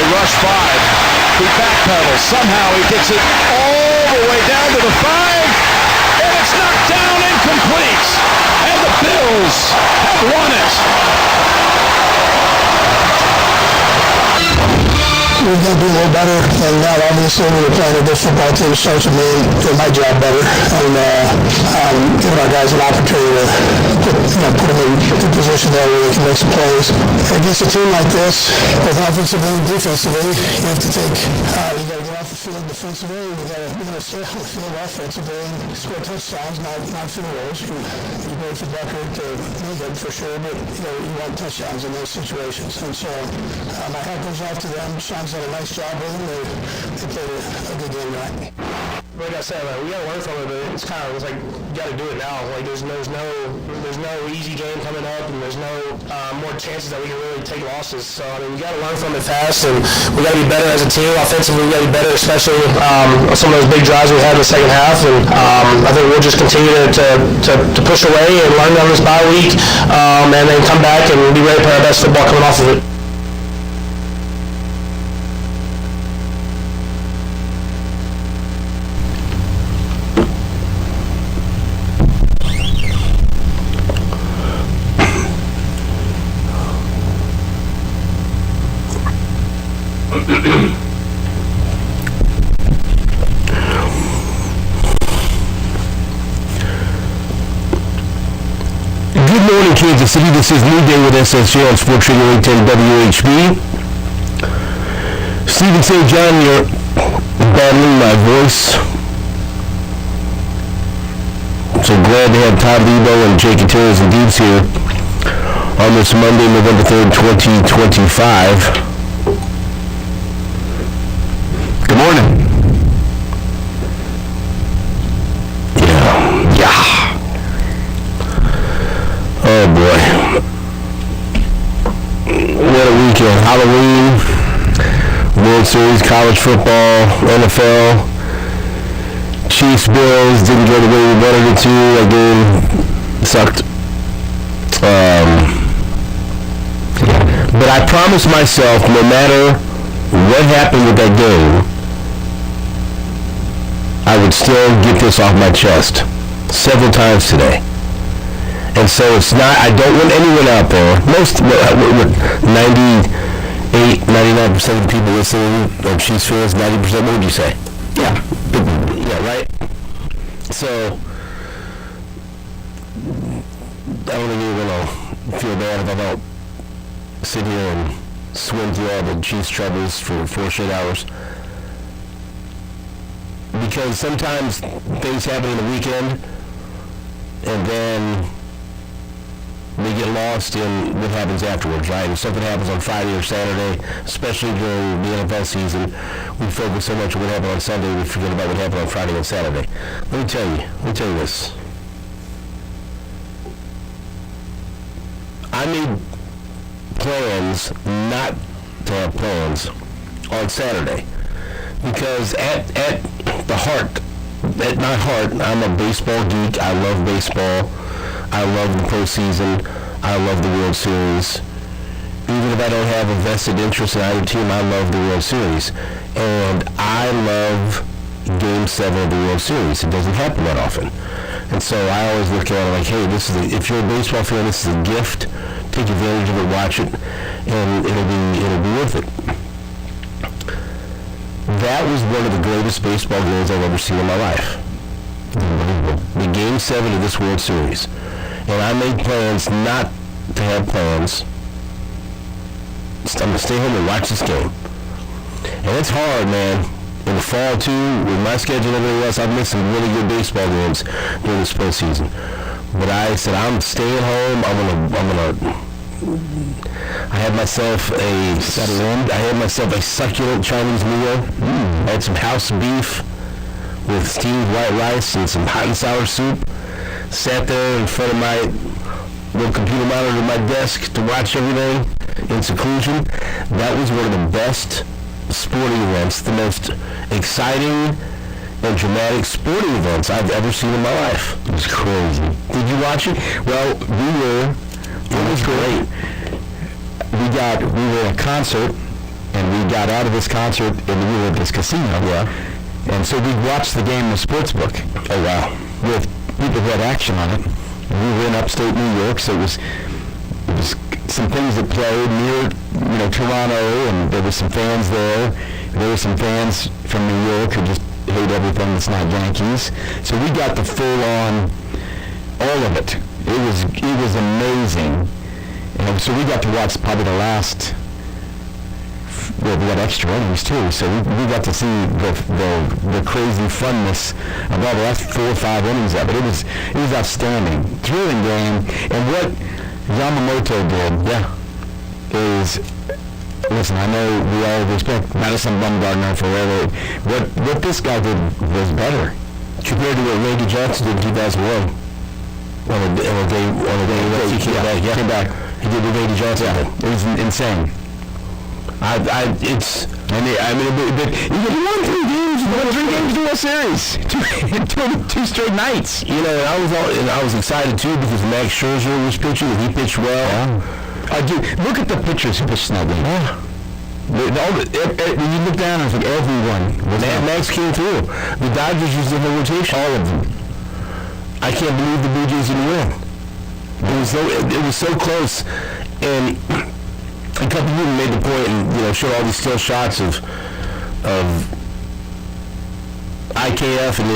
They rush 5. He backpedals. Somehow he gets it all the way down to the 5. And it's knocked down incomplete. And the Bills have won it. We've got to be a little better, and now obviously when we're playing a good football team, starts with me and do my job better, and giving our guys an opportunity to put them in good position there where they can make some plays. Against a team like this, both offensively and defensively, you have to take, you got to get off the field defensively, you got to stay on the field offensively and score touchdowns, not field goals. You wait for Becker to make them for sure, but you want touchdowns in those situations. And so my hat goes off to them. Sean's done a nice job with them. They played a good game tonight. Like I said, we got to learn from it, but it's like you got to do it now. Like there's no easy game coming up, and there's no more chances that we can really take losses. So I mean, we got to learn from it fast, and we got to be better as a team. Offensively, we got to be better, especially on some of those big drives we had in the second half. And I think we'll just continue to push away and learn on this bye week, and then come back and be ready to play our best football coming off of it. Good morning, Kansas City. This is New Day with SSJ on Sports Radio 810 WHB. Stephen St. John, you're battling my voice. I'm so glad to have Todd Leabo and Jake Gutierrez and Deeds here on this Monday, November 3rd, 2025. Good morning. Yeah. Oh boy. What a weekend. Halloween, World Series, college football, NFL, Chiefs, Bills, didn't go the way we wanted it to. That game sucked. But I promised myself, no matter what happened with that game, I would still get this off my chest several times today. And so it's not, I don't want anyone out there, 98, 99% of the people listening are Chiefs fans, 90%, what would you say? Yeah. Yeah, right? So, I don't think anyone will feel bad if I don't sit here and swim through all the Chiefs troubles for 4 straight hours. Because sometimes things happen in the weekend, and then they get lost in what happens afterwards, right? If something happens on Friday or Saturday, especially during the NFL season, we focus so much on what happened on Sunday, we forget about what happened on Friday and Saturday. Let me tell you this. I made plans not to have plans on Saturday because at my heart, I'm a baseball geek. I love baseball. I love the postseason. I love the World Series. Even if I don't have a vested interest in either team, I love the World Series. And I love Game 7 of the World Series. It doesn't happen that often. And so I always look at it like, hey, if you're a baseball fan, this is a gift. Take advantage of it, watch it, and it'll be worth it. That was one of the greatest baseball games I've ever seen in my life. Unbelievable. The Game 7 of this World Series. And I made plans not to have plans. I'm going to stay home and watch this game. And it's hard, man. In the fall, too, with my schedule and everything else, I've missed some really good baseball games during this postseason. But I said, I'm staying home. I had myself a succulent Chinese meal. I had some house beef with steamed white rice and some hot and sour soup. Sat there in front of my little computer monitor at my desk to watch everything in seclusion. That was one of the best sporting events, the most exciting and dramatic sporting events I've ever seen in my life. It was crazy. Did you watch it? Well, it was great. We were at a concert and we got out of this concert in the middle of this casino. Yeah. And so we watched the game in the sports book. Oh, wow. With people who had action on it. We were in upstate New York, so it was some things that played near, Toronto, and there were some fans there. There were some fans from New York who just hate everything that's not Yankees. So we got the full-on, all of it. It was amazing. And so we got to watch probably the last. Well, we got extra innings too, so we got to see the crazy funness of all the last 4 or 5 innings of it. It was outstanding, thrilling game, and what Yamamoto did, is, listen, I know we all respect Madison Bumgarner forever. What this guy did was better compared to what Randy Johnson did in 2001. On a day he came back. He did what Randy Johnson did. It was insane. But you won 3 games in a series, two straight nights. And I was excited too because Max Scherzer was pitching and he pitched well. Dude, look at the pitchers who pitched that game. When you look down, it's like everyone. Max came through. The Dodgers used the whole rotation. All of them. I can't believe the Blue Jays didn't win. It was so close, and a couple of people made the point and showed all these still shots of IKF and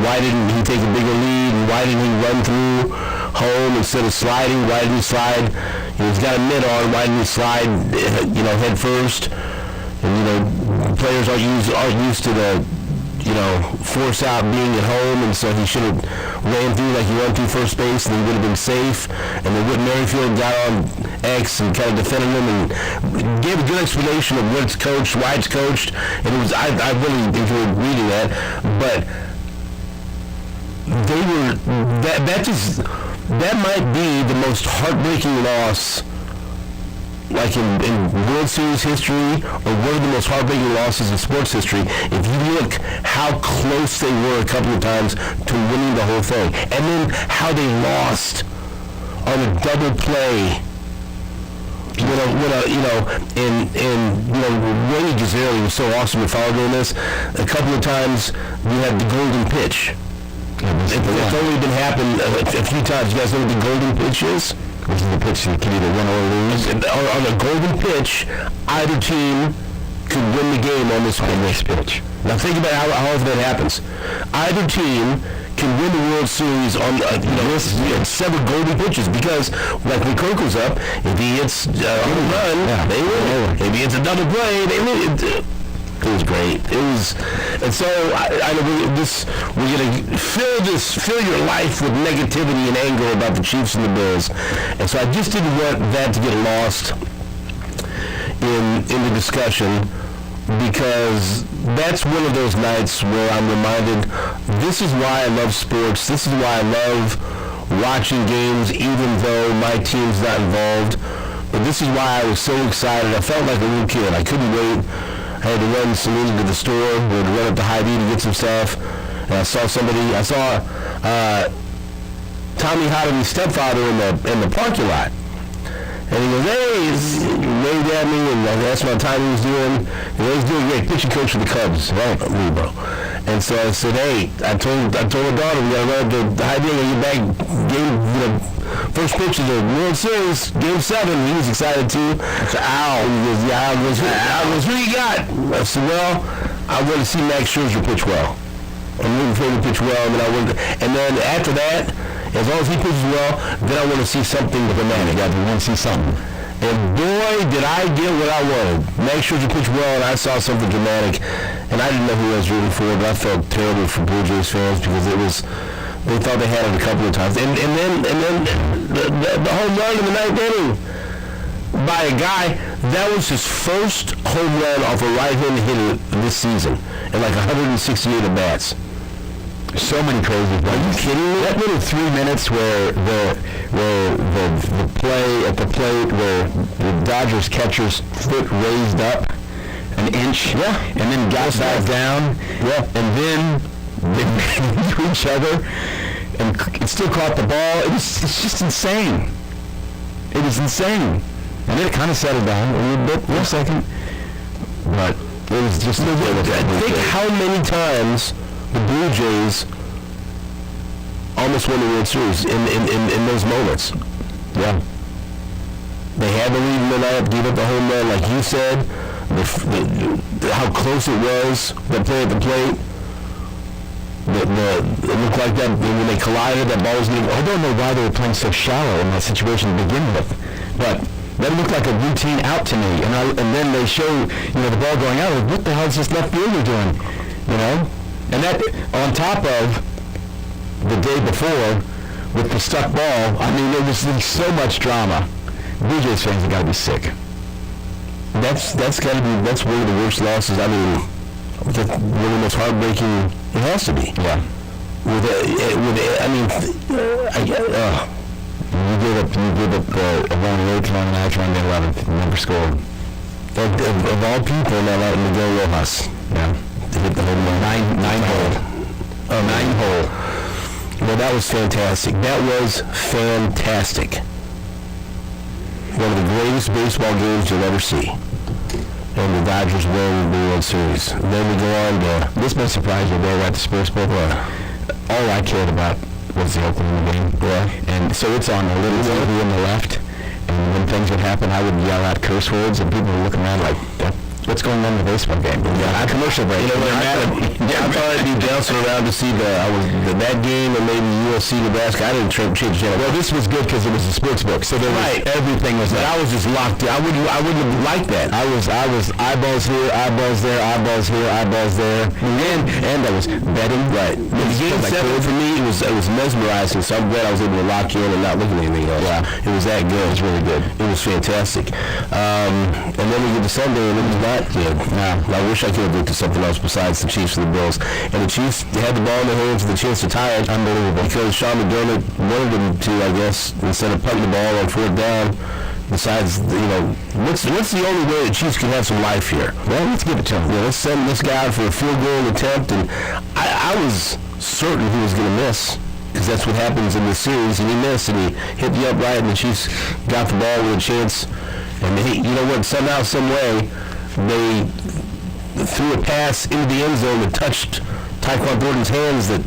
why didn't he take a bigger lead and why didn't he run through home instead of sliding? Why didn't he slide? He's got a mitt on. Why didn't he slide? Head first. And players aren't used to the force out being at home, and so he should have ran through like he ran through first base, and he would have been safe. And then Whit Merrifield got on X and kind of defended him and gave a good explanation of where it's coached, why it's coached, and it was I really enjoyed reading that. But they were that might be the most heartbreaking loss. Like in World Series history, or one of the most heartbreaking losses in sports history, if you look how close they were a couple of times to winning the whole thing, and then how they lost on a double play. Randy Gutierrez was so awesome to follow doing this. A couple of times we had the golden pitch. It's only been happened a few times. You guys know what the golden pitch is? This is the pitch that can either win or lose. On a golden pitch, either team could win the game on this pitch. Now think about how often that happens. Either team can win the World Series on several golden pitches because, like when Kirk was up, if he hits on a run, they win. If he hits a double play, they win. It was great. And so I know we're gonna fill your life with negativity and anger about the Chiefs and the Bills, and so I just didn't want that to get lost in the discussion, because that's one of those nights where I'm reminded this is why I love sports. This is why I love watching games, even though my team's not involved. But this is why I was so excited. I felt like a little kid. I couldn't wait. I had to run Celine to the store. We had to run up to Hy-Vee to get some stuff. And I saw Tommy Hodley's stepfather in the parking lot. And he goes, hey, he waved at me, and I asked him how Tommy was doing. He was doing great, pitching coach for the Cubs, right? Leabo. And so I said, hey, I told my daughter we gotta run up to Hy-Vee and get back game, first pitch of the World Series, Game 7. He was excited too. I said, ow. He goes, yeah, I goes, who you got? I said, well, I want to see Max Scherzer pitch well. I'm rooting for him to pitch well, and then after that, as long as he pitches well, then I want to see something dramatic. I want to see something. And boy, did I get what I wanted. Max Scherzer pitched well, and I saw something dramatic. And I didn't know who I was rooting for, but I felt terrible for Blue Jays fans because they thought they had it a couple of times. And then the home run in the ninth inning by a guy, that was his first home run off a right-handed hitter this season in like 168 at-bats. So many crazy plays. Are you kidding me? That little 3 minutes where the play at the plate where the Dodgers catcher's foot raised up an inch, and then got back down, and then they ran into each other and still caught the ball. It's just insane. It was insane. And then it kind of settled down a little bit for a second. But it was just... Think how many times the Blue Jays almost won the World Series in those moments. Yeah. They had to leave them up, give up the home run, like you said. How close it was, the play at the plate. It looked like that when they collided, that ball was getting... I don't know why they were playing so shallow in that situation to begin with, but that looked like a routine out to me. And then they show, the ball going out. Like, what the hell is this left fielder doing? And that on top of the day before with the stuck ball. I mean, there was so much drama. Blue Jays fans have got to be sick. That's got to be one of the worst losses. I mean, one of the most heartbreaking. It has to be. Yeah. You give up a run late on the 9th, on the 11th, never scored. Of all people, not letting Miguel Rojas. Yeah. To hit the home run. Nine hole. Well, that was fantastic. That was fantastic. One of the greatest baseball games you'll ever see. And the Dodgers win the World Series. And then we go on to... This may surprise you, though, at the Spurs Bowl. All I cared about was the opening of the game. Yeah. And so it's on a little TV on the left. And when things would happen, I would yell out curse words, and people would look around like, what's going on in the baseball game? Yeah, commercial break. I thought I'd be bouncing around to see that game and maybe USC Nebraska. I didn't change the channel. Well, this was good because it was a sports book, so there was everything was there. I was just locked in. I wouldn't have liked that. I was eyeballs here, eyeballs there, eyeballs here, eyeballs there, and I was betting. Right. The game 7 for me, it was mesmerizing. So I'm glad I was able to lock in and not look at anything else. Yeah, it was that good. It was really good. It was fantastic. And then we get to Sunday, and it was not good. I wish I could have looked at something else besides the Chiefs and the Bills. And the Chiefs had the ball in their hands with a chance to tie it. Unbelievable. Because Sean McDermott wanted them to, I guess, instead of putting the ball on 4th down, besides, what's the only way the Chiefs can have some life here? Well, let's give it to them. Yeah, let's send this guy for a field goal attempt. And I was certain he was going to miss, because that's what happens in this series. And he missed, and he hit the upright, and the Chiefs got the ball with a chance. And somehow, some way, they threw a pass into the end zone that touched Tyquan Thornton's hands that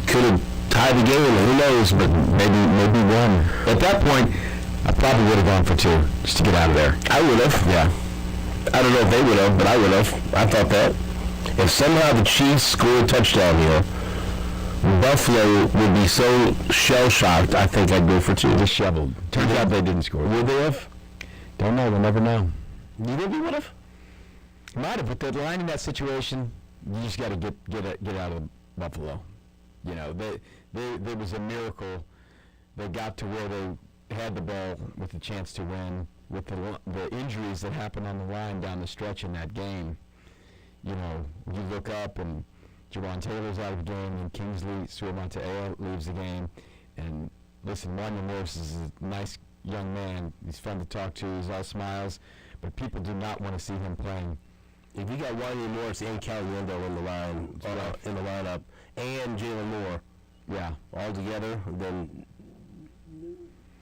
could have tied the game. Who knows? But maybe one. At that point, I probably would have gone for 2 just to get out of there. I would have. Yeah. I don't know if they would have, but I would have. I thought that. If somehow the Chiefs scored a touchdown here, Buffalo would be so shell-shocked, I think I'd go for 2. Disheveled. Turns out they didn't score. Would they have? Don't know. We'll never know. You think they would have? Might have, but the line in that situation, you just got to get out of Buffalo. There was a miracle. They got to where they had the ball with a chance to win. With the injuries that happened on the line down the stretch in that game, you look up and Jawan Taylor's out of the game, and Kingsley Suamataia leaves the game. And listen, Wanya Morris is a nice young man. He's fun to talk to. He's all smiles. But people do not want to see him playing. If you got Wanya Morris and Caliendo in the lineup, and Jalen Moore, all together, then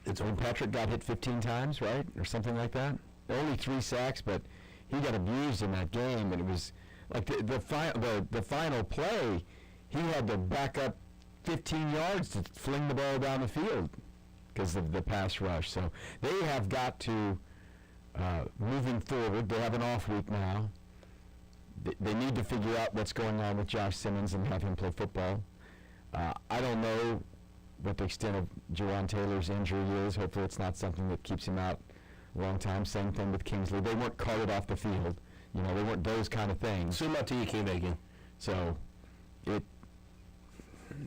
it's when Patrick got hit 15 times, right, or something like that. Only 3 sacks, but he got abused in that game, and it was like the final play. He had to back up 15 yards to fling the ball down the field because of the pass rush. So they have got to. Moving forward, they have an off week now. They need to figure out what's going on with Josh Simmons and have him play football. I don't know what the extent of Jawan Taylor's injury is. Hopefully it's not something that keeps him out a long time. Same thing with Kingsley. They weren't carted off the field. They weren't those kind of things. Suamataia came back in. So, and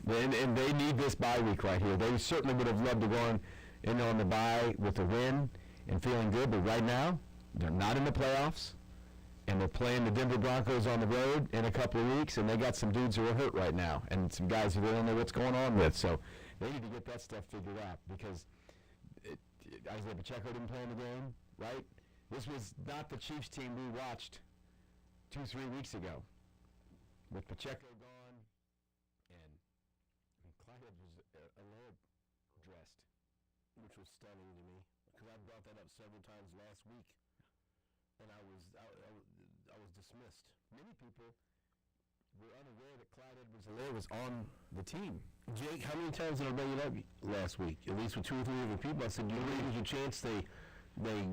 they need this bye week right here. They certainly would have loved to go in on the bye with a win and feeling good, but right now, they're not in the playoffs, and they're playing the Denver Broncos on the road in a couple of weeks, and they got some dudes who are hurt right now, and some guys who they don't know what's going on with, so they need to get that stuff figured out, because Isaiah Pacheco didn't play in the game, right? This was not the Chiefs team we watched 2-3 weeks ago, with Pacheco gone, and Clyde was alone dressed. Which was stunning to me. Because I brought that up several times last week, and dismissed. Many people were unaware that Clyde Edwards-Helaire was on the team. Jake, how many times did I bring it up last week? At least with 2 or 3 different people. I said, do you believe there's a chance they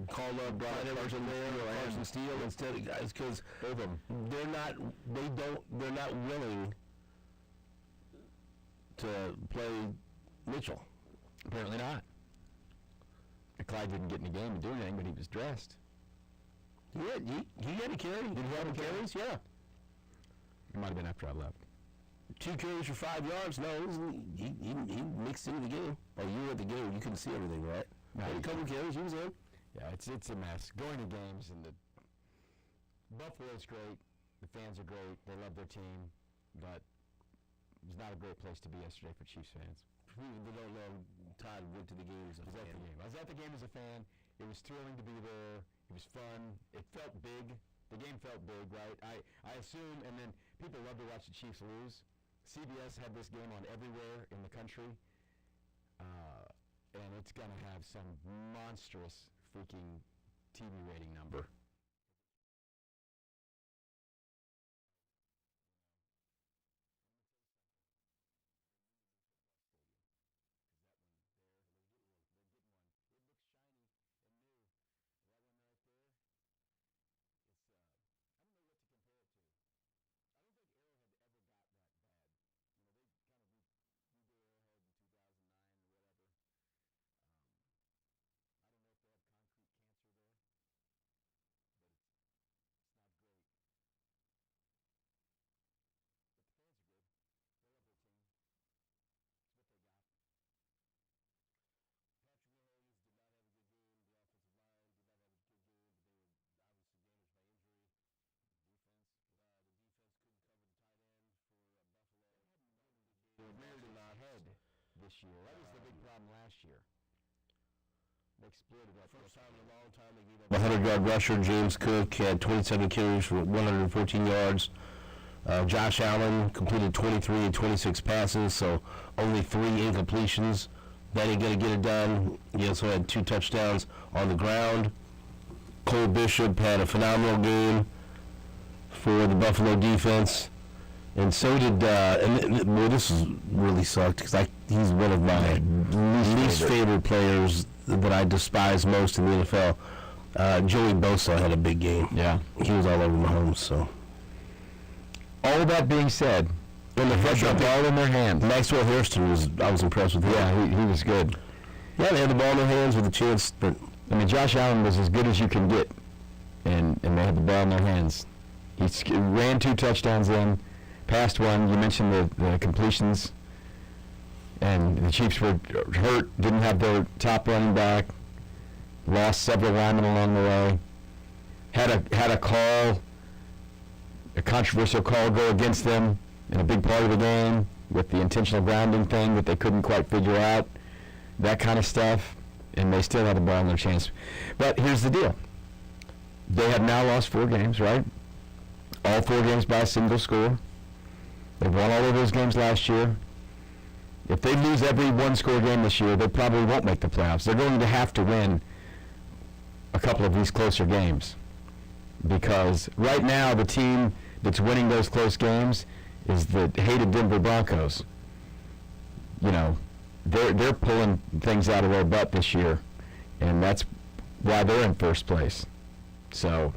call up Brian Edwards-Helaire or Anderson Steele instead of guys? Because they're not willing to play Mitchell. Apparently not. Clyde didn't get in the game and do anything, but he was dressed. Yeah, he had a carry. Did he have a carries? Yeah. It might have been after I left. 2 carries for 5 yards. No, he mixed into the game. Oh, you were at the game. You couldn't see everything, right? No, a couple carries. He was in. Yeah, it's a mess. Going to games and the Buffalo's great. The fans are great. They love their team, but it was not a great place to be yesterday for Chiefs fans. For people that don't know, Todd went to the game as a fan. I was at the game as a fan. It was thrilling to be there. It was fun. It felt big. The game felt big, right? I assume, and then people love to watch the Chiefs lose. CBS had this game on everywhere in the country, and it's going to have some monstrous freaking TV rating number. This year. That was the big problem last year. They exploited that. First time in a long time they gave up a 100-yard rusher. James Cook had 27 carries for 114 yards. Josh Allen completed 23 and 26 passes, so only 3 incompletions. That ain't going to get it done. He also had 2 touchdowns on the ground. Cole Bishop had a phenomenal game for the Buffalo defense. And so did, boy, this is really sucked because he's one of my least favorite players that I despise most in the NFL. Joey Bosa had a big game. Yeah. He was all over Mahomes, so. All that being said, when the had the ball in their hands. Maxwell Hairston I was impressed with him. Yeah, he was good. Yeah, they had the ball in their hands with a chance, but. I mean, Josh Allen was as good as you can get, and they had the ball in their hands. He ran 2 touchdowns in. Passed one. You mentioned the completions, and the Chiefs were hurt. Didn't have their top running back. Lost several linemen along the way. Had a controversial call go against them in a big part of the game with the intentional grounding thing that they couldn't quite figure out. That kind of stuff, and they still had the ball in their chance. But here's the deal: they have now lost 4 games, right? All 4 games by a single score. They won all of those games last year. If they lose every 1-score game this year, they probably won't make the playoffs. They're going to have to win a couple of these closer games, because right now the team that's winning those close games is the hated Denver Broncos. You know, they're pulling things out of their butt this year, and that's why they're in first place. So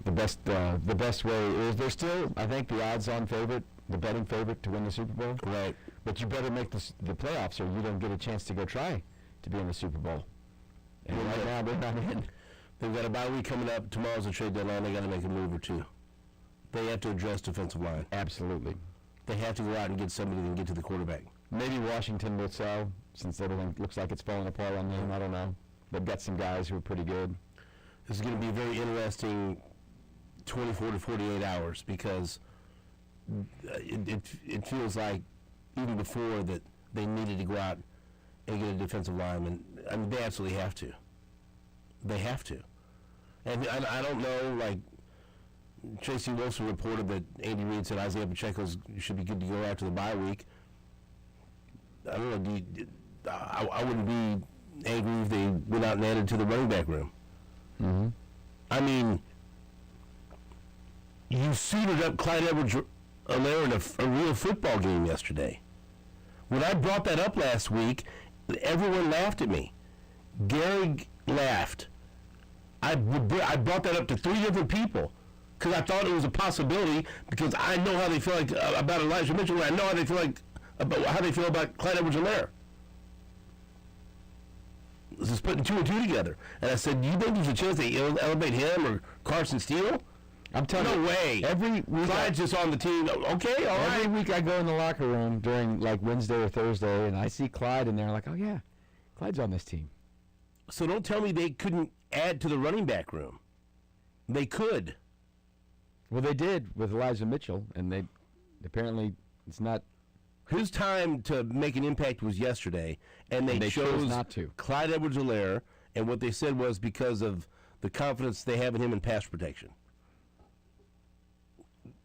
the best way is they're still, I think, the odds-on favorite, the betting favorite to win the Super Bowl. Right. But you better make the playoffs, or you don't get a chance to go try to be in the Super Bowl. And right now they're not in. They've got a bye week coming up. Tomorrow's the trade deadline. They got to make a move or 2. They have to address defensive line. Absolutely. They have to go out and get somebody that can get to the quarterback. Maybe Washington will sell, since everything looks like it's falling apart on them. I don't know. They've got some guys who are pretty good. This is going to be a very interesting 24 to 48 hours, because it feels like even before that they needed to go out and get a defensive lineman. I mean, they absolutely have to. They have to. And I don't know, like, Tracy Wilson reported that Andy Reid said Isaiah Pacheco should be good to go after the bye week. I don't know. I wouldn't be angry if they went out and added to the running back room. Mm-hmm. I mean, you suited up Clyde Edwards-Helaire in a real football game yesterday. When I brought that up last week, everyone laughed at me. Gary laughed. I brought that up to 3 different people because I thought it was a possibility because I know how they feel like about Elijah Mitchell, and I know how they feel like about Clyde Edwards-Helaire. This is putting 2 and 2 together. And I said, do you think there's a chance they elevate him or Carson Steele? I'm telling you. No way. Every week Clyde's just on the team. Okay, all right. Every week I go in the locker room during like Wednesday or Thursday, and I see Clyde in there. Like, oh yeah, Clyde's on this team. So don't tell me they couldn't add to the running back room. They could. Well, they did with Elijah Mitchell, and they apparently it's not. His time to make an impact was yesterday, and they chose not to. Clyde Edwards-Helaire, and what they said was because of the confidence they have in him in pass protection.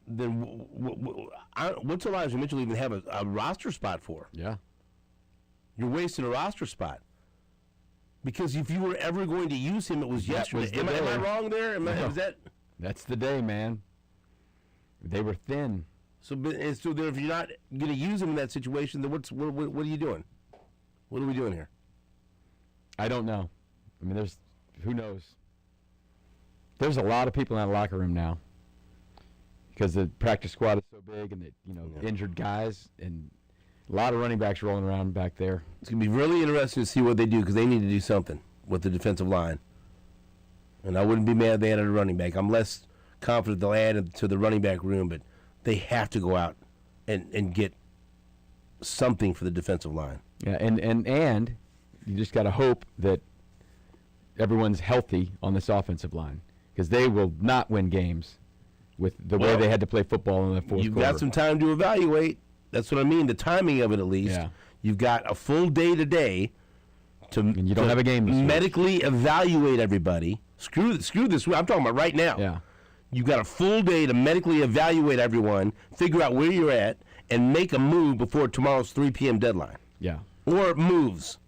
Then what's Elijah Mitchell even have a roster spot for? Yeah. You're wasting a roster spot. Because if you were ever going to use him, it was yesterday. Am I wrong there? Was that? That's the day, man. They were thin. So then if you're not going to use him in that situation, then what are you doing? What are we doing here? I don't know. I mean, who knows? There's a lot of people in that locker room now because the practice squad is so big and injured guys and a lot of running backs rolling around back there. It's going to be really interesting to see what they do because they need to do something with the defensive line. And I wouldn't be mad if they added a running back. I'm less confident they'll add it to the running back room, but they have to go out and get something for the defensive line. Yeah, and you just got to hope that everyone's healthy on this offensive line because they will not win games with the way they had to play football in the fourth quarter. You've got some time to evaluate. That's what I mean, the timing of it at least. Yeah. You've got a full day today and you don't have a game this week. Medically evaluate everybody. Screw this. I'm talking about right now. Yeah. You've got a full day to medically evaluate everyone, figure out where you're at, and make a move before tomorrow's 3 p.m. deadline. Yeah. Or moves.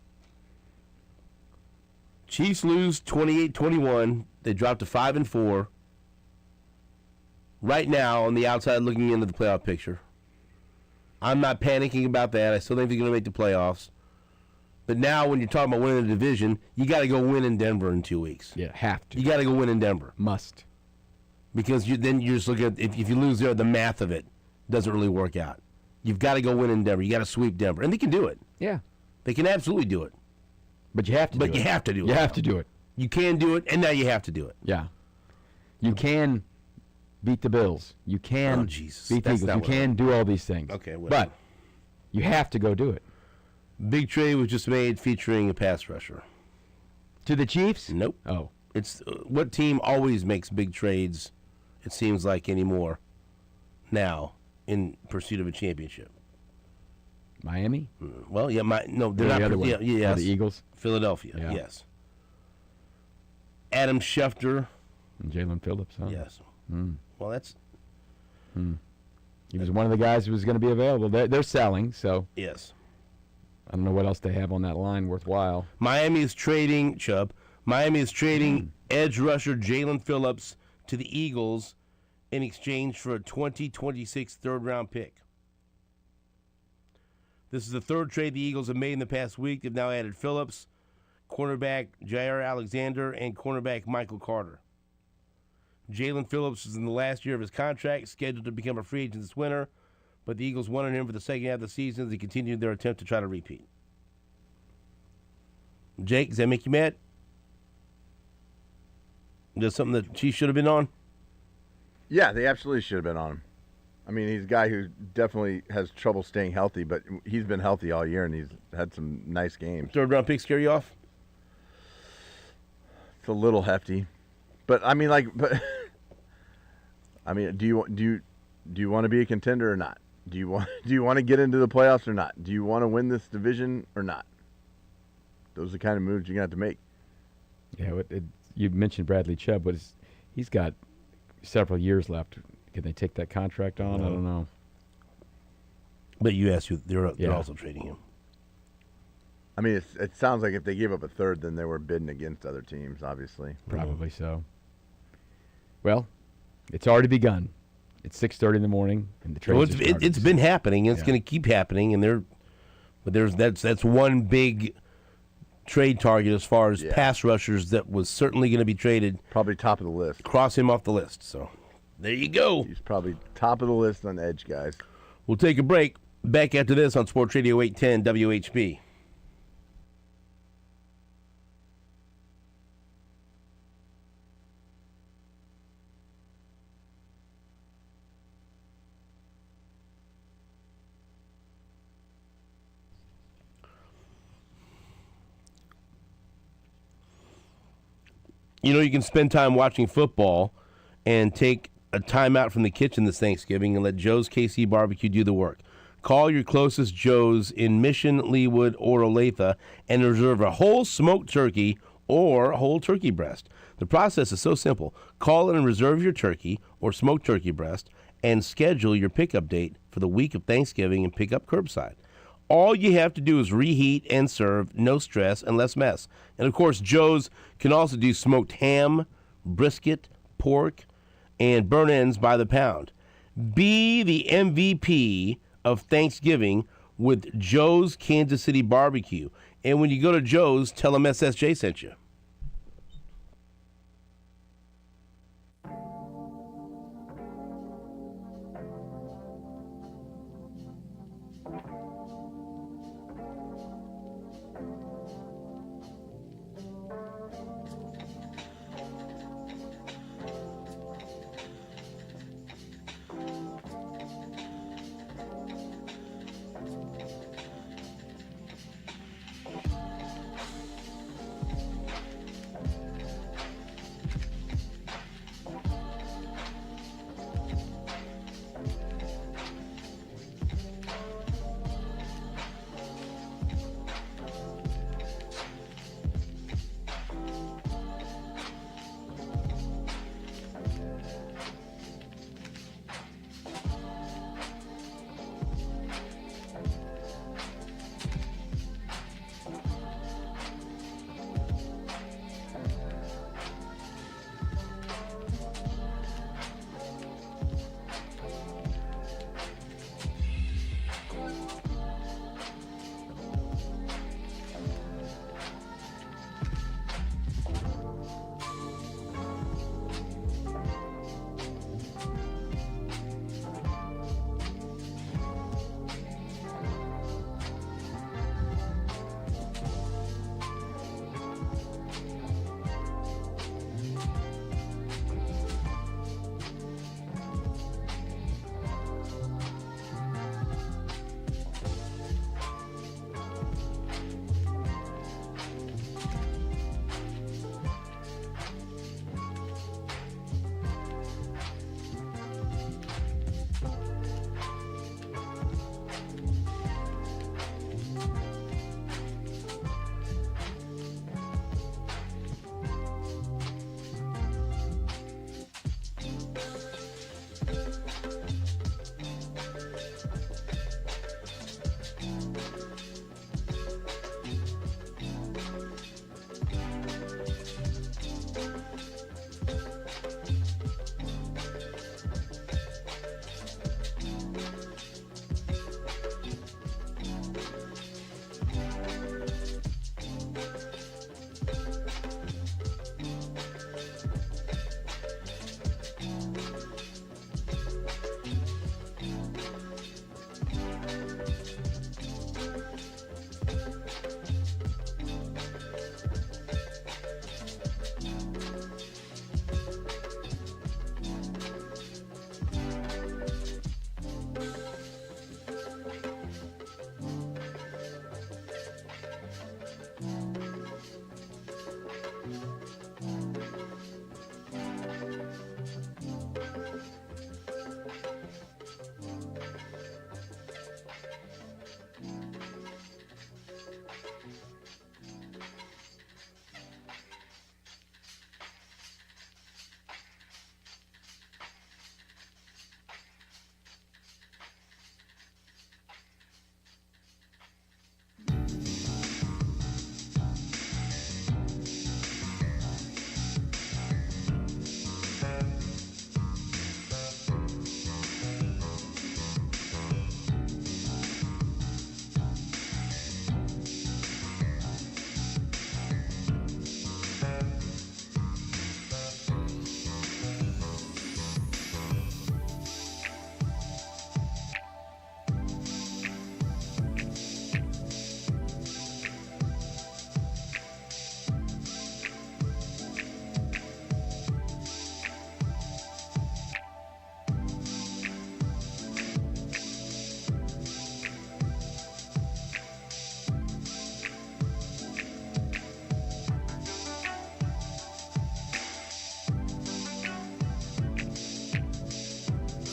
Chiefs lose 28-21. They drop to 5-4. Right now, on the outside looking into the playoff picture. I'm not panicking about that. I still think they're going to make the playoffs. But now when you're talking about winning the division, you got to go win in Denver in 2 weeks. Yeah, have to. You got to go win in Denver. Must. Because then you're just looking at, if you lose there, the math of it doesn't really work out. You've got to go win in Denver. You got to sweep Denver. And they can do it. Yeah. They can absolutely do it. But you have to do it. You have to do it. You have to do it. You can do it, and now you have to do it. Yeah. You can beat the Bills. You can beat the Eagles. You can do all these things. Okay, whatever. But you have to go do it. Big trade was just made featuring a pass rusher. To the Chiefs? Nope. Oh. It's what team always makes big trades, it seems like, anymore now in pursuit of a championship? Miami? Well, yeah, they're not. The other one. Yes. The Eagles? Philadelphia, Yeah. yes. Adam Schefter. And Jalen Phillips, huh? Yes. Mm. Well, that's... He was one of the guys who was going to be available. They're selling, so... Yes. I don't know what else they have on that line worthwhile. Miami is trading edge rusher Jalen Phillips to the Eagles in exchange for a 2026 third-round pick. This is the third trade the Eagles have made in the past week. They've now added Phillips, cornerback Jair Alexander, and cornerback Michael Carter. Jalen Phillips is in the last year of his contract, scheduled to become a free agent this winter, but the Eagles wanted him for the second half of the season as they continued their attempt to try to repeat. Jake, does that make you mad? Is that something that Chiefs should have been on? Yeah, they absolutely should have been on him. I mean, he's a guy who definitely has trouble staying healthy, but he's been healthy all year, and he's had some nice games. Third-round pick scare you off? It's a little hefty. But, I mean, do you want to be a contender or not? Do you want to get into the playoffs or not? Do you want to win this division or not? Those are the kind of moves you're going to have to make. Yeah, you mentioned Bradley Chubb, but he's got several years left. Can they take that contract on? I don't know. But you asked who they're also trading him. I mean, it sounds like if they gave up a third, then they were bidding against other teams, obviously. Probably so. Well, it's already begun. It's 6:30 in the morning, and the trades. Well, it's been happening. It's going to keep happening, and that's one big trade target as far as pass rushers that was certainly going to be traded. Probably top of the list. Cross him off the list. So there you go. He's probably top of the list on edge guys. We'll take a break. Back after this on Sports Radio 810 WHB. You know, you can spend time watching football and take a time out from the kitchen this Thanksgiving and let Joe's KC Barbecue do the work. Call your closest Joe's in Mission, Leawood, or Olathe and reserve a whole smoked turkey or whole turkey breast. The process is so simple. Call in and reserve your turkey or smoked turkey breast and schedule your pickup date for the week of Thanksgiving and pick up curbside. All you have to do is reheat and serve, no stress and less mess. And, of course, Joe's can also do smoked ham, brisket, pork, and burnt ends by the pound. Be the MVP of Thanksgiving with Joe's Kansas City Barbecue. And when you go to Joe's, tell them SSJ sent you.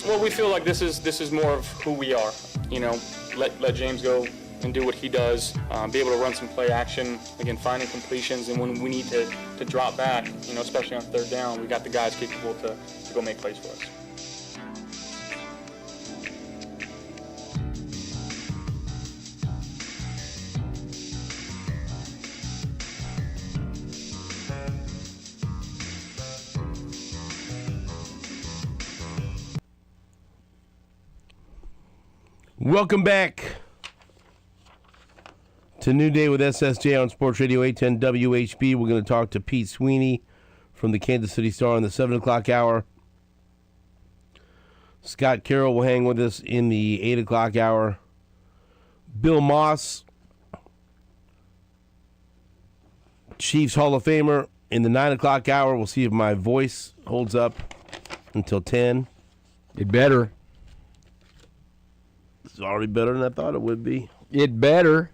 Well, we feel like this is more of who we are. You know, let James go and do what he does. Be able to run some play action, again, finding completions, and when we need to drop back, you know, especially on third down, we got the guys capable to go make plays for us. Welcome back to New Day with SSJ on Sports Radio 810 WHB. We're going to talk to Pete Sweeney from the Kansas City Star in the 7 o'clock hour. Scott Carroll will hang with us in the 8 o'clock hour. Bill Moss, Chiefs Hall of Famer, in the 9 o'clock hour. We'll see if my voice holds up until 10. It better. It's already better than I thought it would be. It better.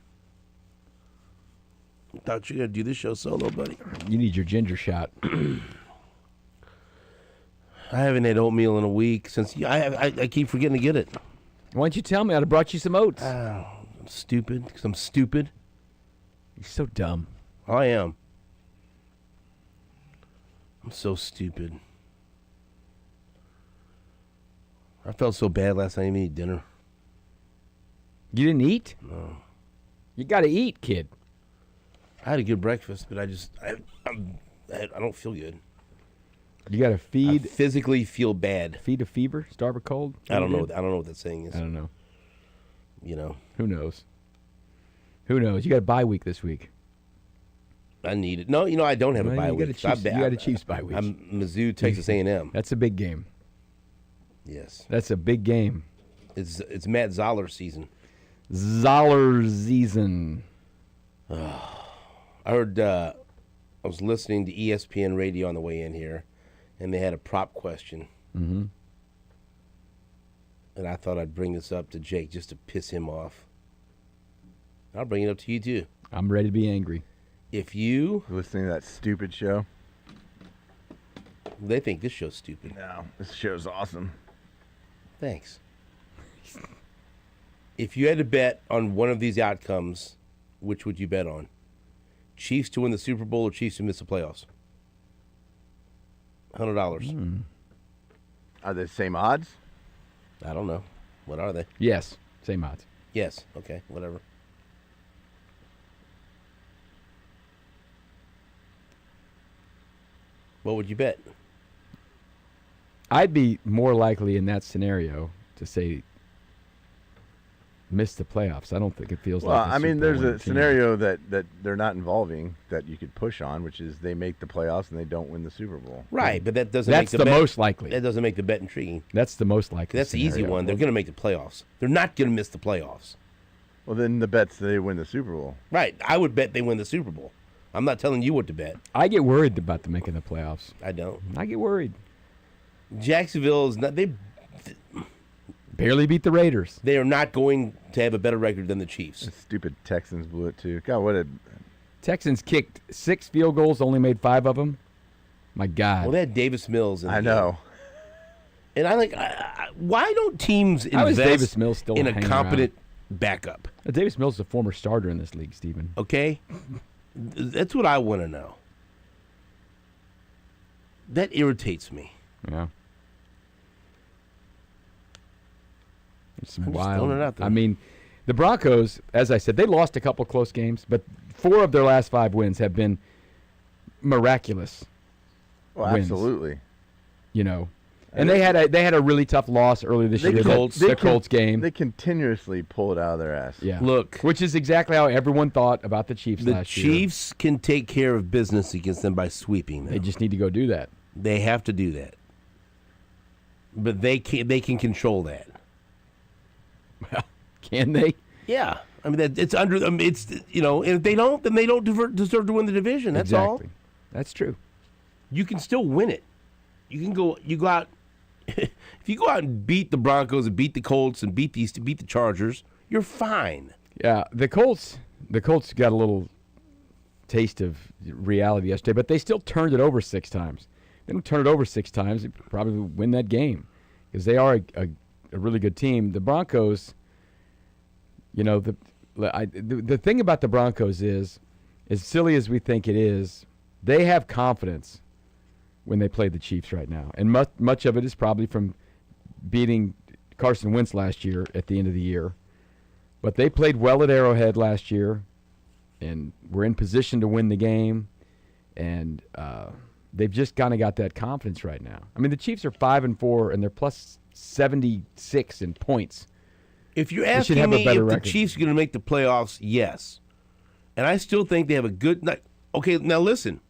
Thought you were going to do this show solo, buddy. You need your ginger shot. I haven't had oatmeal in a week since I keep forgetting to get it. Why don't you tell me? I'd have brought you some oats. I'm stupid because I'm stupid. You're so dumb. I am. I'm so stupid. I felt so bad last night. I didn't even eat dinner. You didn't eat? No. You got to eat, kid. I had a good breakfast, but I don't feel good. You got to feed. I physically feel bad. Feed a fever, starve a cold. I don't know. I don't know what that saying is. I don't know. You know. Who knows? Who knows? You got a bye week this week. I need it. No, I don't have a bye week. You got a Chiefs bye week. I'm Mizzou, Texas A&M. That's a big game. Yes. That's a big game. It's Matt Zoller season. Zoller season. I heard. I was listening to ESPN radio on the way in here, and they had a prop question. Mm-hmm. And I thought I'd bring this up to Jake just to piss him off. I'll bring it up to you too. I'm ready to be angry. If you listening to that stupid show, they think this show's stupid. No, this show's awesome. Thanks. If you had to bet on one of these outcomes, which would you bet on? Chiefs to win the Super Bowl or Chiefs to miss the playoffs? $100. Are they the same odds? I don't know. What are they? Yes. Same odds. Yes. Okay. Whatever. What would you bet? I'd be more likely in that scenario to say miss the playoffs. I don't think it feels like I mean, there's a scenario that they're not involving that you could push on, which is they make the playoffs and they don't win the Super Bowl. Right, but that doesn't That's make the the bet, most likely. That doesn't make the bet intriguing. That's the most likely. That's the easy scenario. one. They're going to make the playoffs. They're not going to miss the playoffs. Well, then the bet's they win the Super Bowl. Right. I would bet they win the Super Bowl. I'm not telling you what to bet. I get worried about them making the playoffs. I don't. I get worried. Jacksonville is not. They barely beat the Raiders. They are not going to have a better record than the Chiefs. The stupid Texans blew it too. God, what a Texans kicked 6 field goals, only made 5 of them. My God. Well, they had Davis Mills. In the game. know. And I like. Why don't teams How is invest Davis Mills still in a hanging competent backup? Davis Mills is a former starter in this league, Stephen. Okay, that's what I want to know. That irritates me. Yeah. It's I'm just wild. throwing it out there. I mean, the Broncos, as I said, they lost a couple close games, but 4 of their last 5 wins have been miraculous. Well, wins. absolutely. You know, and they had a really tough loss earlier this year. The Colts game. They continuously pull it out of their ass. Yeah. Look, which is exactly how everyone thought about the Chiefs last year. The Chiefs can take care of business against them by sweeping them. They just need to go do that. They have to do that. But they can control that. Well, can they? Yeah. I mean, it's under them. It's, you know, and if they don't, then they don't deserve to win the division. That's all. That's true. You can still win it. You go out. If you go out and beat the Broncos and beat the Colts and beat the Chargers, you're fine. Yeah, the Colts got a little taste of reality yesterday, but they still turned it over 6 times. They don't turn it over 6 times, they probably win that game. because they are a really good team. The Broncos, the thing about the Broncos is, as silly as we think it is, they have confidence when they play the Chiefs right now. And much of it is probably from beating Carson Wentz last year at the end of the year. But they played well at Arrowhead last year and were in position to win the game. And they've just kind of got that confidence right now. I mean, the Chiefs are 5-4, and they're plus 76 in points. If you're asking me if the Chiefs are going to make the playoffs, yes. And I still think they have a good night. Okay, now listen.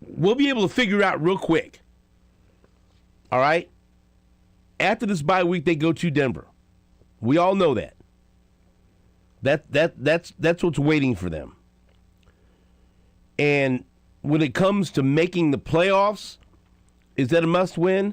We'll be able to figure out real quick. All right? After this bye week, they go to Denver. We all know that. That's what's waiting for them. And when it comes to making the playoffs, is that a must-win?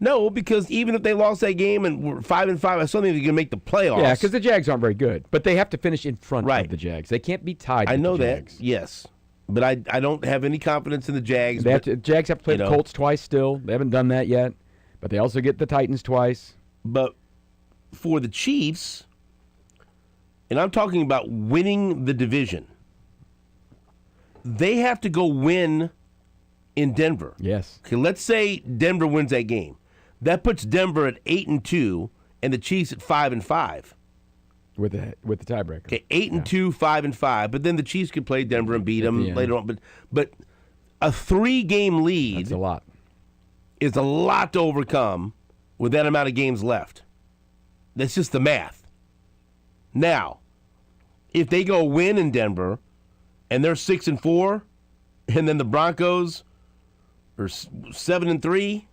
No, because even if they lost that game and were 5-5, I still think they're going to make the playoffs. Yeah, because the Jags aren't very good, but they have to finish in front of the Jags. They can't be tied. I know with the that. Jags. Yes, but I don't have any confidence in the Jags. Jags have to play the Colts twice still. They haven't done that yet, but they also get the Titans twice. But for the Chiefs, and I'm talking about winning the division, they have to go win in Denver. Yes. Okay, let's say Denver wins that game. That puts Denver at 8-2 and the Chiefs at 5-5. With the tiebreaker. Okay, 8-2, 5-5. But then the Chiefs could play Denver and beat them later on. But a 3-game lead. That's a lot. Is a lot to overcome with that amount of games left. That's just the math. Now, if they go win in Denver and they're 6-4, and then the Broncos are 7-3.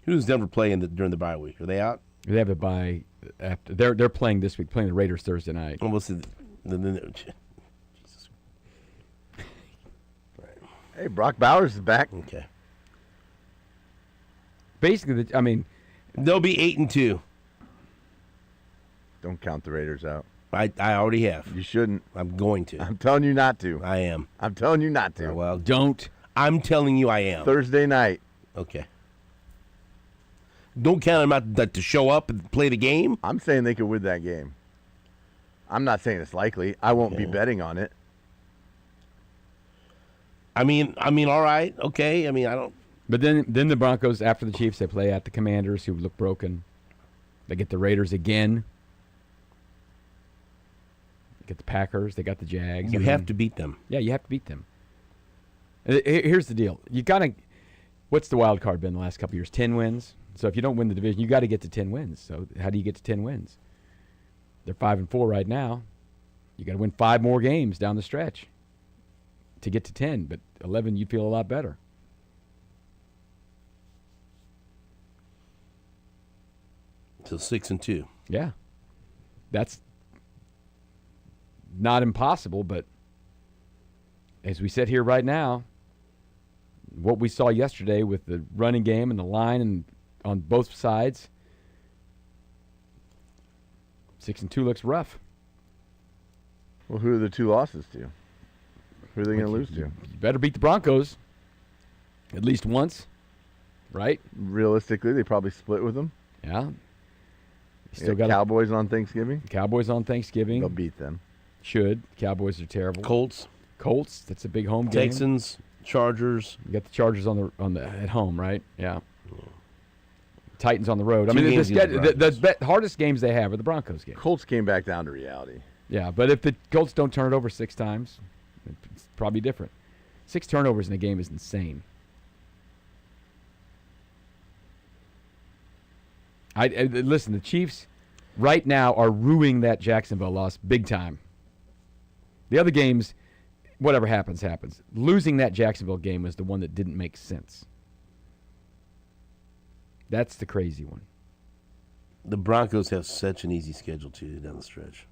Who does Denver play during the bye week? Are they out? They have a bye after. They're playing this week, playing the Raiders Thursday night. Oh, what's Jesus. Hey, Brock Bowers is back. Okay. Basically, they'll be 8-2. Don't count the Raiders out. I already have. You shouldn't. I'm going to. I'm telling you not to. I am. I'm telling you not to. Well, don't. I'm telling you I am. Thursday night. Okay. Don't count them out to show up and play the game. I'm saying they could win that game. I'm not saying it's likely. I won't be betting on it. I mean, all right, okay. I don't. But then the Broncos, after the Chiefs, they play at the Commanders, who look broken. They get the Raiders again. They get the Packers. They got the Jags. You have to beat them. Yeah, you have to beat them. Here's the deal. You gotta. What's the wild card been the last couple of years? 10 wins. So if you don't win the division, you got to get to 10 wins. So how do you get to 10 wins? They're 5-4 right now. You got to win 5 more games down the stretch to get to 10. But 11, you'd feel a lot better. So 6-2. Yeah, that's not impossible. But as we sit here right now, what we saw yesterday with the running game and the line and on both sides, 6-2 looks rough. Well, who are the 2 losses to? Who are they going to lose to? You better beat the Broncos at least once, right? Realistically, they probably split with them. Yeah. Still got Cowboys on Thanksgiving. Cowboys on Thanksgiving. They'll beat them. Should. Cowboys are terrible. Colts. That's a big home game. Texans, Chargers. You got the Chargers on the at home, right? Yeah. Titans on the road. The hardest games they have are the Broncos games. Colts came back down to reality. Yeah, but if the Colts don't turn it over 6 times, it's probably different. 6 turnovers in a game is insane. Listen, the Chiefs right now are ruining that Jacksonville loss big time. The other games, whatever happens, happens. Losing that Jacksonville game was the one that didn't make sense. That's the crazy one. The Broncos have such an easy schedule, too, down the stretch.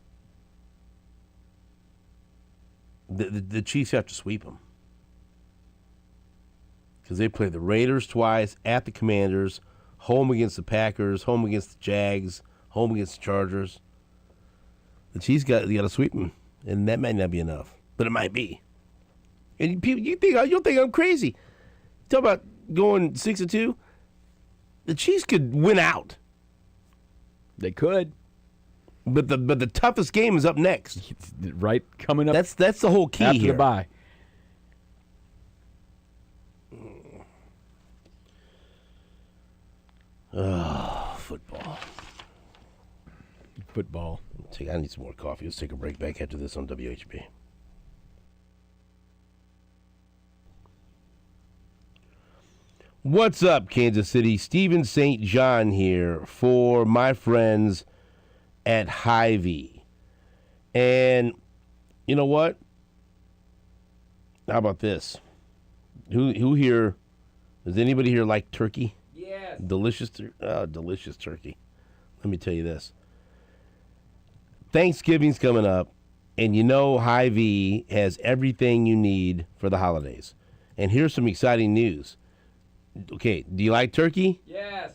The Chiefs have to sweep them. Because they play the Raiders twice, at the Commanders, home against the Packers, home against the Jags, home against the Chargers. The Chiefs got to sweep them, and that might not be enough, but it might be. And people, you'll think I'm crazy. Talk about going 6-2. The Chiefs could win out. They could. But the toughest game is up next. Right, coming up. That's the whole key after here. the bye. Oh, football. Football. I need some more coffee. Let's take a break. Back after this on WHB. What's up, Kansas City? Steven St. John here for my friends at Hy-Vee. And you know what? How about this? Who here, does anybody here like turkey? Yes. Delicious turkey. Let me tell you this. Thanksgiving's coming up, and you know Hy-Vee has everything you need for the holidays. And here's some exciting news. Okay, do you like turkey? Yes.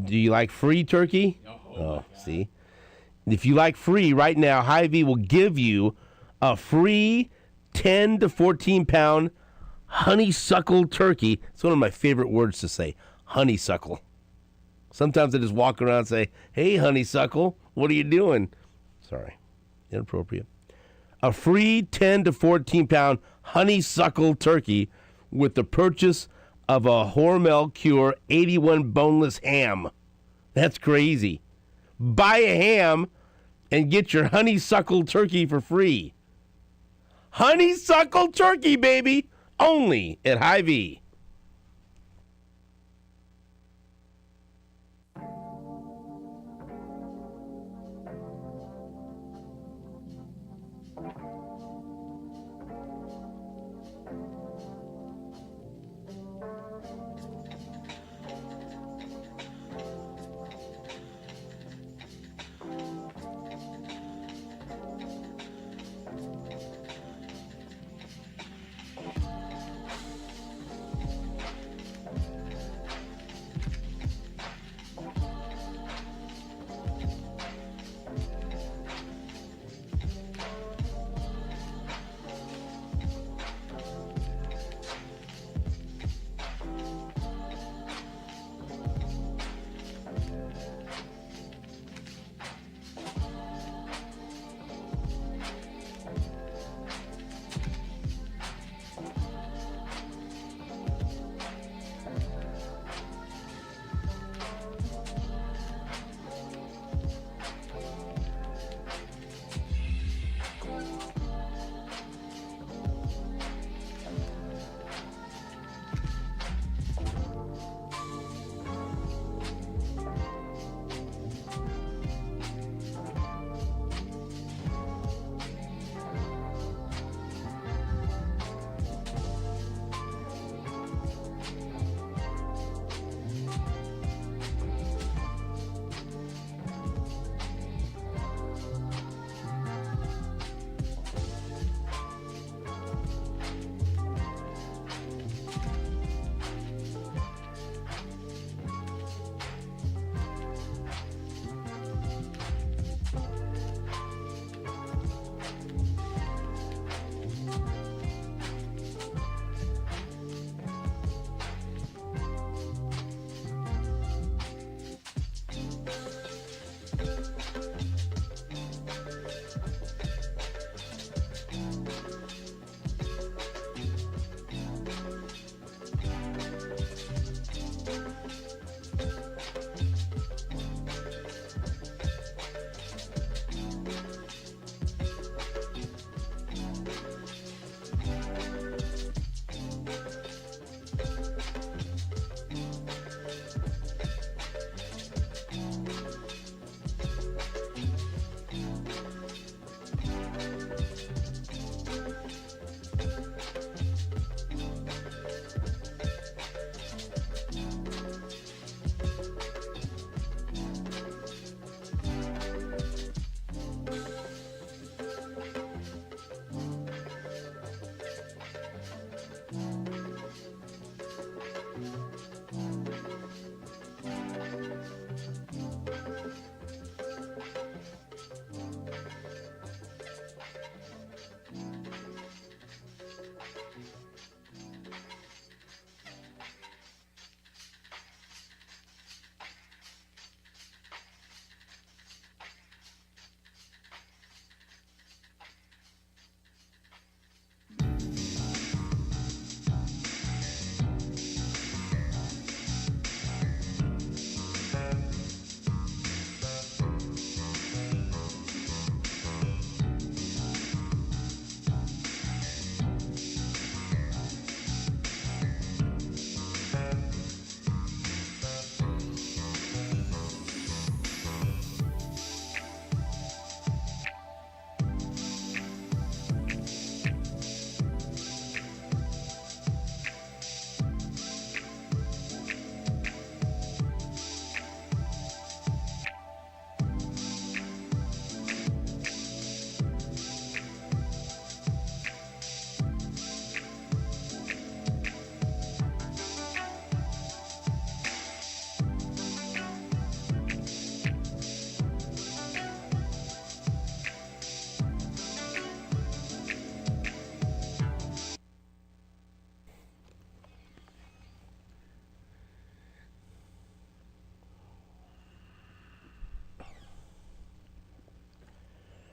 Do you like free turkey? Oh, see? If you like free, right now, Hy-Vee will give you a free 10 to 14 pound honeysuckle turkey. It's one of my favorite words to say, honeysuckle. Sometimes I just walk around and say, hey, honeysuckle, what are you doing? Sorry, inappropriate. A free 10 to 14 pound honeysuckle turkey with the purchase of a Hormel Cure 81 boneless ham. That's crazy. Buy a ham and get your honeysuckle turkey for free. Honeysuckle turkey, baby, only at Hy-Vee.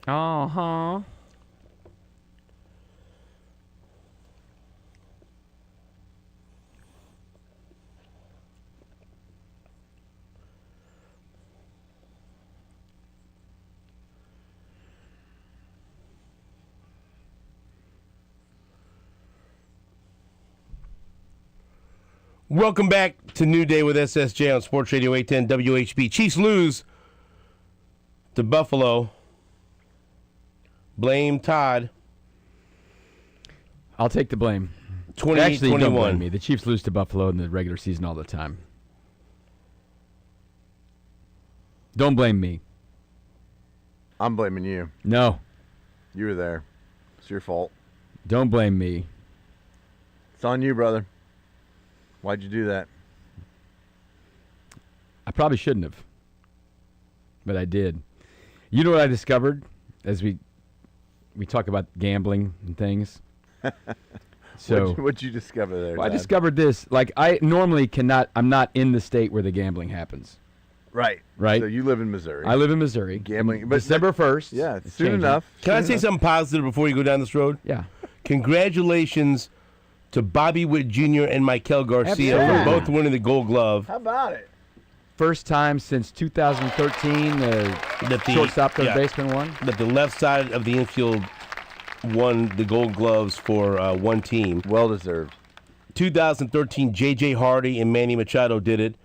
Uh-huh. Welcome back to New Day with SSJ on Sports Radio 810 WHB. Chiefs lose to Buffalo. Blame Todd. I'll take the blame. 28-21. Actually, don't blame me. The Chiefs lose to Buffalo in the regular season all the time. Don't blame me. I'm blaming you. No. You were there. It's your fault. Don't blame me. It's on you, brother. Why'd you do that? I probably shouldn't have, but I did. You know what I discovered as we talk about gambling and things? So what'd you discover there? I Dad? discovered this. Like, I normally cannot. I'm not in the state where the gambling happens. Right. Right. So you live in Missouri. I live in Missouri. Gambling, but December 1st. Yeah, it's soon changing. enough. Can I say something positive before you go down this road? Yeah. Congratulations to Bobby Witt Jr. and Michael Garcia Absolutely. for both winning the Gold Glove. How about it? First time since 2013 That the shortstop, third baseman won. That the left side of the infield won the Gold Gloves for one team. Well deserved. 2013, J.J. Hardy and Manny Machado did it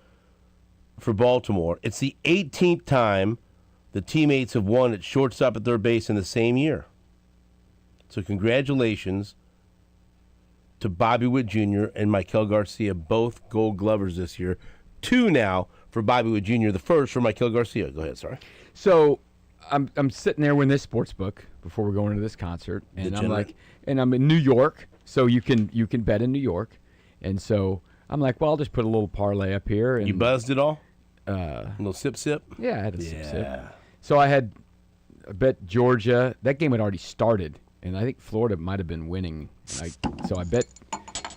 for Baltimore. It's the 18th time the teammates have won at shortstop and third base in the same year. So congratulations to Bobby Witt Jr. and Michael Garcia, both Gold Glovers this year. 2 now for Bobby Witt Jr., the first for Michael Garcia. Go ahead, sorry. So I'm sitting there with this sports book before we're going to this concert, and Degenerate. I'm like, and I'm in New York, so you can bet in New York, and so I'm like, well, I'll just put a little parlay up here. And You buzzed it all? A little sip? yeah, I had a sip. So I bet Georgia. That game had already started, and I think Florida might have been winning. So I bet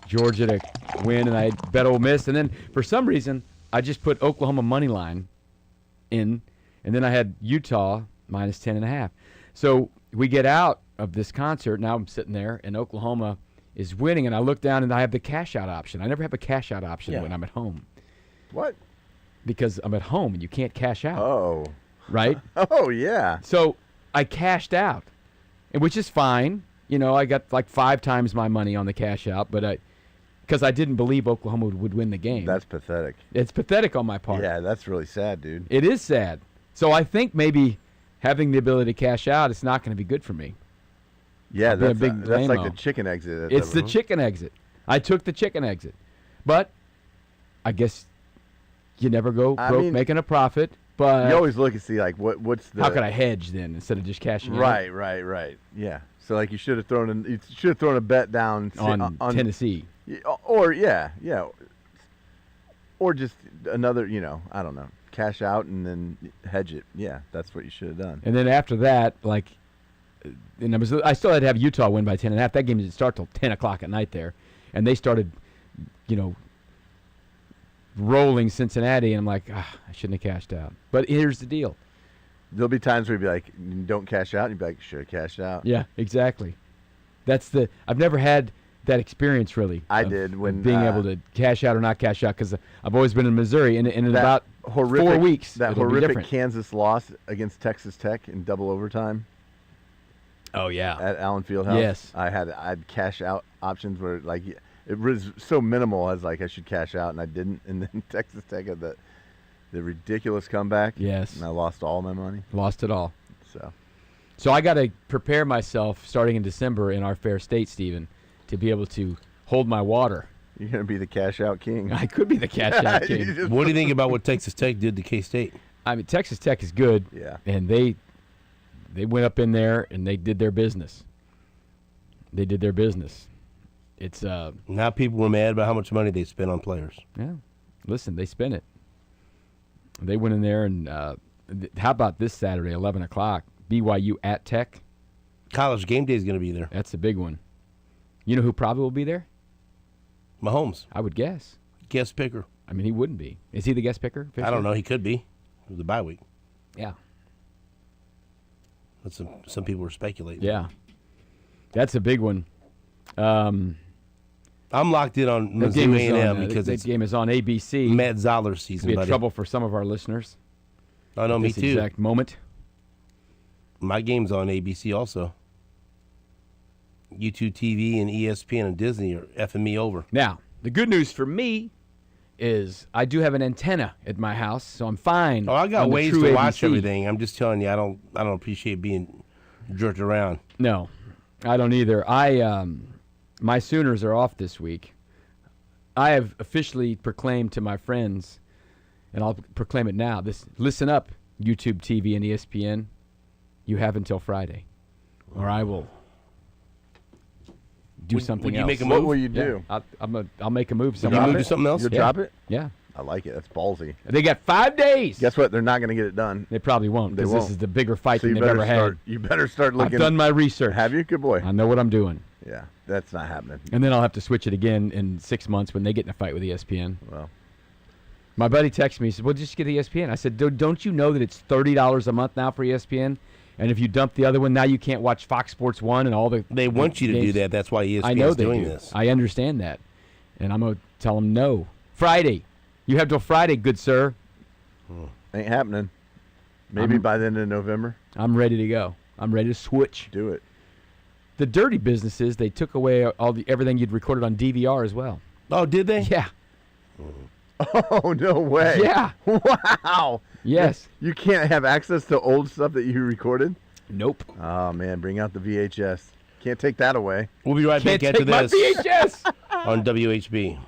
Georgia to win, and I bet Ole Miss. And then for some reason, I just put Oklahoma money line in, and then I had Utah minus 10.5. So we get out of this concert. Now I'm sitting there, and Oklahoma is winning, and I look down, and I have the cash out option. I never have a cash out option when I'm at home. What? Because I'm at home, and you can't cash out. Oh. Right? Oh, yeah. So I cashed out, and which is fine. You know, I got like 5 times my money on the cash out, but because I didn't believe Oklahoma would win the game. That's pathetic. It's pathetic on my part. Yeah, that's really sad, dude. It is sad. So I think maybe having the ability to cash out, it's not going to be good for me. Yeah, I'll be a that's, big that's like lame-o. the chicken exit. It's the chicken exit. I took the chicken exit. But I guess you never go broke making a profit. But you always look and see, like, what's the... how could I hedge then instead of just cashing out? Right. Yeah. So, like, you should have thrown a bet down on Tennessee. Or, yeah. Or just another, I don't know, cash out and then hedge it. Yeah, that's what you should have done. And then after that, like, and I still had to have Utah win by 10.5. That game didn't start till 10 o'clock at night there. And they started, rolling Cincinnati, and I'm like, I shouldn't have cashed out. But here's the deal. There'll be times where you'd be like, don't cash out, and you'd be like, should have cashed out. Yeah, exactly. I've never had that experience, really. I did when... being able to cash out or not cash out, because I've always been in Missouri, and in about 4 weeks, that it'll be horrific different. Kansas loss against Texas Tech in double overtime. Oh, yeah. At Allen Fieldhouse. Yes. I had cash out options where, like, it was so minimal. I was like, I should cash out, and I didn't. And then Texas Tech had the ridiculous comeback. Yes. And I lost all my money. Lost it all. So I got to prepare myself starting in December in our fair state, Stephen, to be able to hold my water. You're going to be the cash out king. I could be the cash out king. What do you think about what Texas Tech did to K-State? I mean, Texas Tech is good. Yeah. And they went up in there and they did their business. It's Now people were mad about how much money they spent on players. yeah. Listen, they spent it. They went in there and how about this Saturday, 11 o'clock, BYU at Tech? College game day is going to be there. That's a big one. You know who probably will be there? Mahomes, I would guess. guest picker. I mean, he wouldn't be. Is he the guest picker? I don't know. He could be. It was the bye week. Yeah. That's some people were speculating. Yeah. That's a big one. I'm locked in on Mizzou A&M because that game is on ABC. Matt Zoller's season, Be a buddy. trouble for some of our listeners. I know, me this too. Exact moment. My game's on ABC also. YouTube TV and ESPN and Disney are effing me over. Now, the good news for me is I do have an antenna at my house, so I'm fine. Oh, I got on the ways true to watch ABC. everything. I'm just telling you, I don't appreciate being jerked around. No, I don't either. My Sooners are off this week. I have officially proclaimed to my friends, and I'll proclaim it now. Listen up, YouTube TV and ESPN. You have until Friday, or I will do something would you else. make a move? What will you do? Yeah, I'll make a move. You somewhere. move to something else? You'll Yeah. drop it? Yeah. I like it. That's ballsy. They got 5 days. Guess what? They're not going to get it done. They probably won't They because won't. this is the bigger fight So than you they've better ever start. had. You better start looking. I've done my research. Have you? Good boy. I know what I'm doing. Yeah, that's not happening. And then I'll have to switch it again in 6 months when they get in a fight with ESPN. Well, My buddy texted me. He said, well, just get ESPN. I said, don't you know that it's $30 a month now for ESPN? And if you dump the other one, now you can't watch Fox Sports 1 and all the They want you to do games. that. That's why ESPN I know is they doing do. this. I understand that. And I'm going to tell them no. Friday. You have till Friday, good sir. ain't happening. Maybe by the end of November. I'm ready to go. I'm ready to switch. Do it. The dirty business is they took away everything you'd recorded on DVR as well. Oh, did they? Yeah. Oh, no way. Yeah. Wow. Yes. You can't have access to old stuff that you recorded? Nope. Oh, man. Bring out the VHS. Can't take that away. We'll be right Can't back after take my this VHS. on WHB.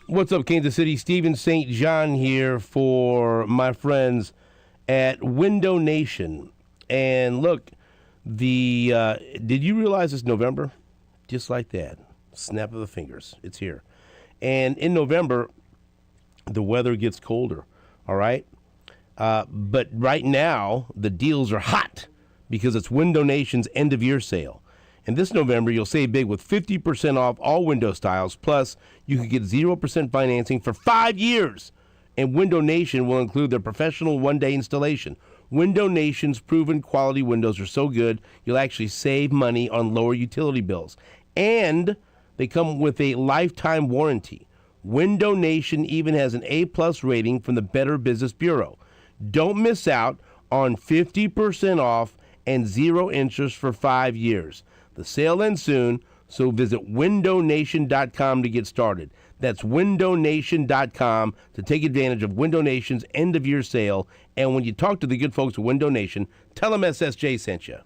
What's up, Kansas City? Steven St. John here for my friends at Window Nation. And look, did you realize it's November? Just like that. Snap of the fingers. It's here. And in November, the weather gets colder, all right? But right now, the deals are hot because it's Window Nation's end-of-year sale. And this November, you'll save big with 50% off all window styles. Plus, you can get 0% financing for 5 years. And Window Nation will include their professional one-day installation. Window Nation's proven quality windows are so good, you'll actually save money on lower utility bills. And they come with a lifetime warranty. Window Nation even has an A+ rating from the Better Business Bureau. Don't miss out on 50% off and 0 interest for 5 years. The sale ends soon, so visit windownation.com to get started. That's windownation.com to take advantage of Window Nation's end-of-year sale. And when you talk to the good folks at Window Nation, tell them SSJ sent you.